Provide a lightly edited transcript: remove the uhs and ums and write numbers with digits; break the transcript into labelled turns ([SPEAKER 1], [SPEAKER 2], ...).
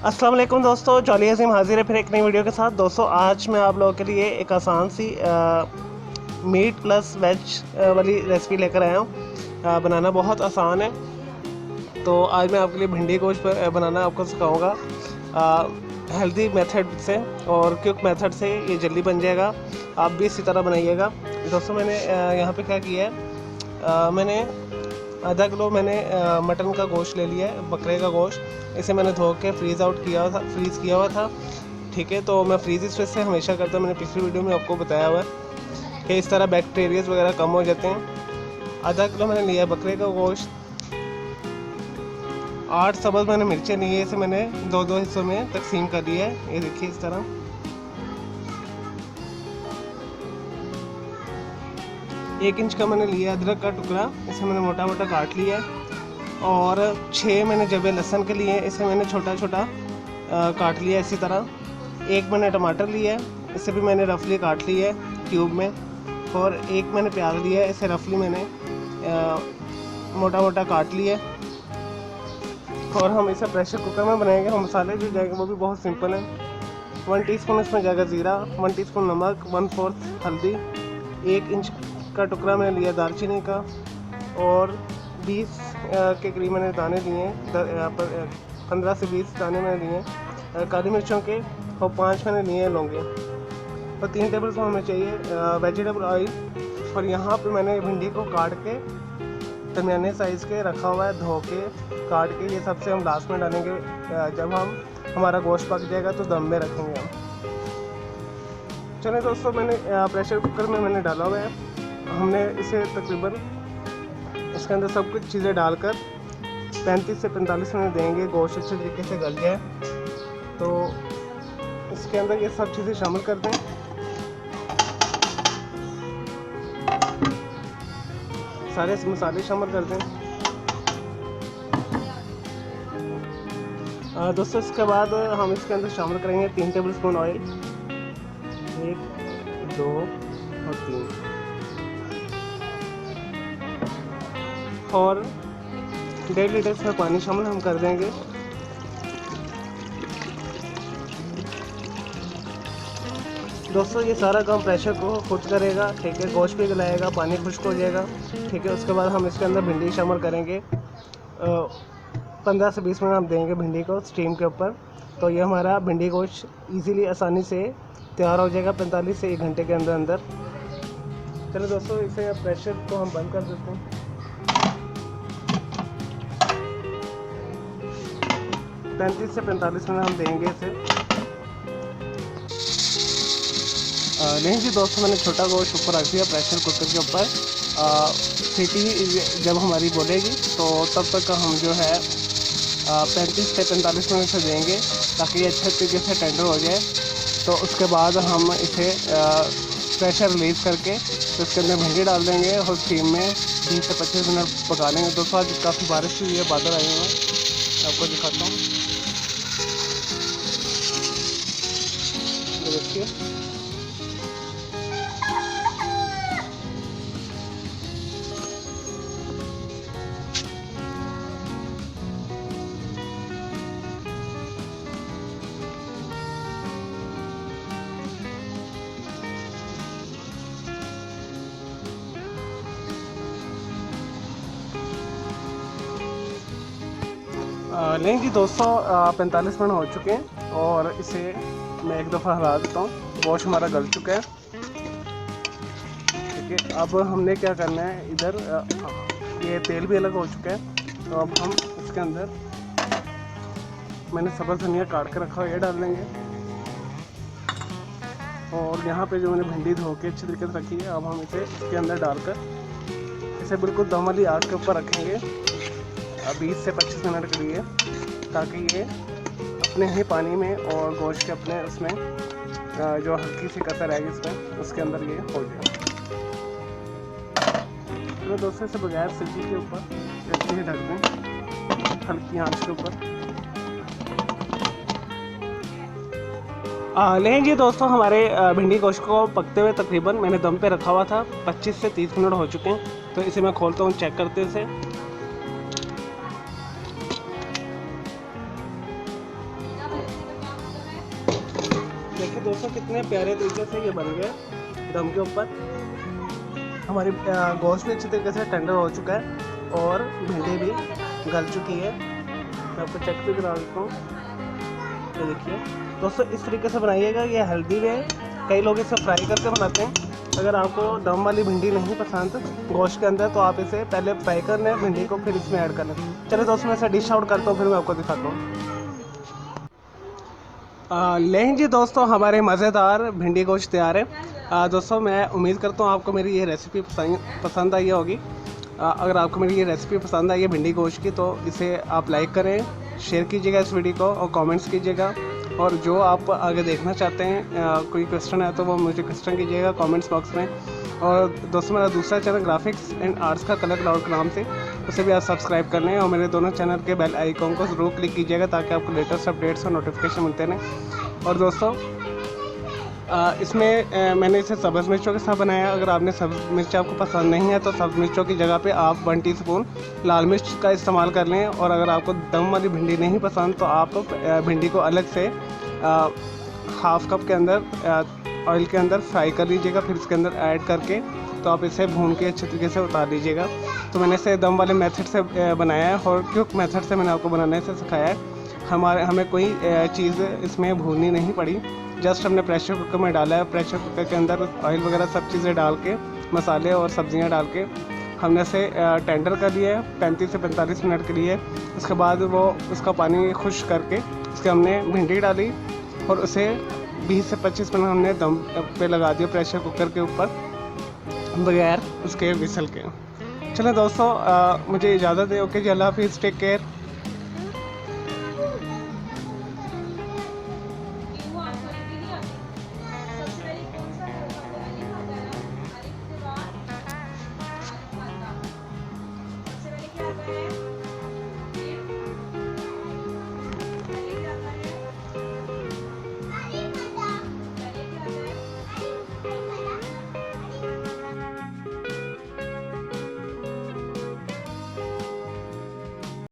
[SPEAKER 1] अस्सलाम वालेकुम दोस्तों, जॉली अज़ीम हाजिर है फिर एक नई वीडियो के साथ। दोस्तों आज मैं आप लोगों के लिए एक आसान सी मीट प्लस वेज वाली रेसिपी लेकर आया हूँ। बनाना बहुत आसान है। तो आज मैं आपके लिए भिंडी गोश्त बनाना आपको सिखाऊंगा हेल्दी मेथड से और क्विक मेथड से। ये जल्दी बन जाएगा, आप भी इसी तरह बनाइएगा। दोस्तों मैंने यहाँ पे क्या किया है, मैंने आधा किलो मटन का गोश्त ले लिया है, बकरे का गोश्त। इसे मैंने धो के फ्रीज़ किया हुआ था। ठीक है, तो मैं फ्रीज़ इस वजह से हमेशा करता हूँ, मैंने पिछली वीडियो में आपको बताया हुआ है कि इस तरह बैक्टीरियाज वगैरह कम हो जाते हैं। आधा किलो मैंने लिया है बकरे का गोश्त। 8 सब्ज़ मैंने मिर्चें ली है, इसे मैंने दो हिस्सों में तकसीम कर दिया है। ये देखिए इस तरह। एक इंच का मैंने लिया अदरक का टुकड़ा, इसे मैंने मोटा मोटा काट लिया है। और 6 मैंने जबे लहसुन के लिए, इसे मैंने छोटा छोटा काट लिया इसी तरह। एक मैंने टमाटर लिया है, इसे भी मैंने रफली काट लिया है क्यूब में। और एक मैंने प्याज लिया है, इसे रफली मैंने मोटा मोटा काट लिया है। और हम इसे प्रेशर कुकर में बनाएंगे। हम मसाले जो जाएंगे वो भी बहुत सिंपल है। 1 टीस्पून इसमें जाएगा ज़ीरा, 1 टीस्पून नमक, 1/4 हल्दी, 1 इंच का टुकड़ा मैंने लिया दालचीनी का, और 20 के करीब मैंने दाने लिए हैं। यहाँ पर 15 से 20 दाने मैंने लिए हैं काली मिर्चों के, और 5 मैंने लिए हैं लौंगे। और 3 टेबल स्पून हमें चाहिए वेजिटेबल ऑयल। और यहाँ पे मैंने भिंडी को काट के दरमियाने साइज़ के रखा हुआ है, धो के काट के। ये सबसे हम लास्ट में डालेंगे जब हमारा गोश्त पक जाएगा तो दम में रखेंगे हम। चलिए दोस्तों, मैंने प्रेशर कुकर में मैंने डाला हुआ है। हमने इसे तकरीबन इसके अंदर सब कुछ चीज़ें डालकर 35 से 45 मिनट देंगे, गोश्त अच्छे तरीके से गल जाए। तो इसके अंदर ये सब चीज़ें शामिल कर दें। सारे मसाले शामिल कर दें। दोस्तों इसके बाद हम इसके अंदर शामिल करेंगे 3 टेबल स्पून ऑयल। 1, 2 और 3। और 1.5 लीटर इसमें पानी शामिल हम कर देंगे। दोस्तों ये सारा काम प्रेशर को खुद करेगा। ठीक है, गोश्त भी गलाएगा, पानी खुश्क हो जाएगा। ठीक है, उसके बाद हम इसके अंदर भिंडी शामिल करेंगे। 15 से 20 मिनट हम देंगे भिंडी को स्टीम के ऊपर। तो ये हमारा भिंडी गोश्त इजीली आसानी से तैयार हो जाएगा 45 से 1 घंटे के अंदर अंदर। चलो दोस्तों, इसे प्रेशर को हम बंद कर देते हैं। 35 से 45 मिनट हम देंगे इसे। नहीं जी दोस्तों, मैंने छोटा गोश्त ऊपर रख दिया प्रेशर कुकर के ऊपर। सीटी जब हमारी बोलेगी तो तब तक हम जो है 35 से 45 मिनट से देंगे, ताकि ये अच्छे तरीके से टेंडर हो जाए। तो उसके बाद हम इसे प्रेशर रिलीज़ करके तो इसके अंदर भिंडी डाल देंगे और स्टीम में 20 से 25 मिनट पका लेंगे। दोस्तों आज काफ़ी बारिश हुई है, बादल आए हुए हैं, आपको दिखाता हूँ। देखिए नहीं जी दोस्तों, 45 मिनट हो चुके हैं और इसे मैं एक दफ़ा हिला देता हूँ। गोश्त हमारा गल चुका है। ठीक है, अब हमने क्या करना है, इधर ये तेल भी अलग हो चुका है। तो अब हम इसके अंदर मैंने सब्ज़ धनिया काट के रखा हुआ ये डाल देंगे। और यहाँ पे जो मैंने भिंडी धो के अच्छी तरीके से रखी है, अब हम इसे इसके अंदर डालकर इसे बिल्कुल दम वाली आग के ऊपर रखेंगे 20 से 25 मिनट के लिए, ताकि ये अपने ही पानी में और गोश्त के अपने उसमें जो हल्की सी कसर रहेगी इसमें, उसके अंदर ये हो जाए। तो दोस्तों इसे बगैर सीटी के ऊपर अच्छे से ढक दें हल्की आंच के ऊपर। लेंगे दोस्तों, हमारे भिंडी गोश्त को पकते हुए तकरीबन मैंने दम पे रखा हुआ था 25 से 30 मिनट हो चुके हैं। तो इसे मैं खोलता हूँ, चेक करते हैं इसे। कितने प्यारे तरीके से ये बन गया दम के ऊपर। हमारी गोश्त भी अच्छी तरीके से टेंडर हो चुका है और भिंडी भी गल चुकी है। मैं आपको चेक भी करा देता हूँ। ये देखिए दोस्तों, इस तरीके से बनाइएगा, ये हेल्दी भी है। कई लोग इसे फ्राई करके बनाते हैं। अगर आपको दम वाली भिंडी नहीं पसंद गोश्त के अंदर, तो आप इसे पहले फ्राई कर लें भिंडी को, फिर इसमें ऐड कर लें। चलो दोस्तों, मैं इसे डिश आउट करता हूँ, फिर मैं आपको दिखाता हूँ। लेकिन जी दोस्तों, हमारे मज़ेदार भिंडी गोश्त तैयार है। दोस्तों, मैं उम्मीद करता हूँ आपको मेरी ये रेसिपी पसंद आई होगी। अगर आपको मेरी ये रेसिपी पसंद आई है भिंडी गोश्त की, तो इसे आप लाइक करें, शेयर कीजिएगा इस वीडियो को और कमेंट्स कीजिएगा। और जो आप आगे देखना चाहते हैं, कोई क्वेश्चन है तो वो मुझे क्वेश्चन कीजिएगा कमेंट्स बॉक्स में। और दोस्तों, मेरा दूसरा चैनल ग्राफिक्स एंड आर्ट्स का कलर क्लाउड के नाम से, उसे भी आप सब्सक्राइब कर लें और मेरे दोनों चैनल के बेल आइकॉन को ज़रूर क्लिक कीजिएगा ताकि आपको लेटेस्ट अपडेट्स और नोटिफिकेशन मिलते रहें। और दोस्तों, इसमें मैंने इसे सब्ज़ मिर्चों के साथ बनाया। अगर आपने सब्ज़ मिर्च आपको पसंद नहीं है तो सब्ज़ मिर्चों की जगह पे आप 1 टीस्पून लाल मिर्च का इस्तेमाल कर लें। और अगर आपको दम वाली भिंडी नहीं पसंद तो आप भिंडी को अलग से हाफ़ कप के अंदर ऑयल के अंदर फ्राई कर लीजिएगा, फिर इसके अंदर ऐड करके तो आप इसे भून के अच्छे तरीके से उतार लीजिएगा। तो मैंने इसे दम वाले मेथड से बनाया है और क्विक मेथड से मैंने आपको बनाने से सिखाया है। हमें कोई चीज़ इसमें भूननी नहीं पड़ी, जस्ट हमने प्रेशर कुकर में डाला है। प्रेशर कुकर के अंदर ऑयल वगैरह सब चीज़ें डाल के, मसाले और सब्जियां डाल के हमने इसे टेंडर कर लिया है 35 से 45 मिनट के लिए। उसके बाद वो उसका पानी खुश्क करके उसके हमने भिंडी डाली और उसे 20 से 25 मिनट हमने दम पे लगा दिया प्रेशर कुकर के ऊपर, बगैर उसके विसल के। चलें दोस्तों, मुझे इजाज़त है। ओके जी, अल्लाह हाफिज़, टेक केयर।
[SPEAKER 2] सबसे पहले क्या आता है?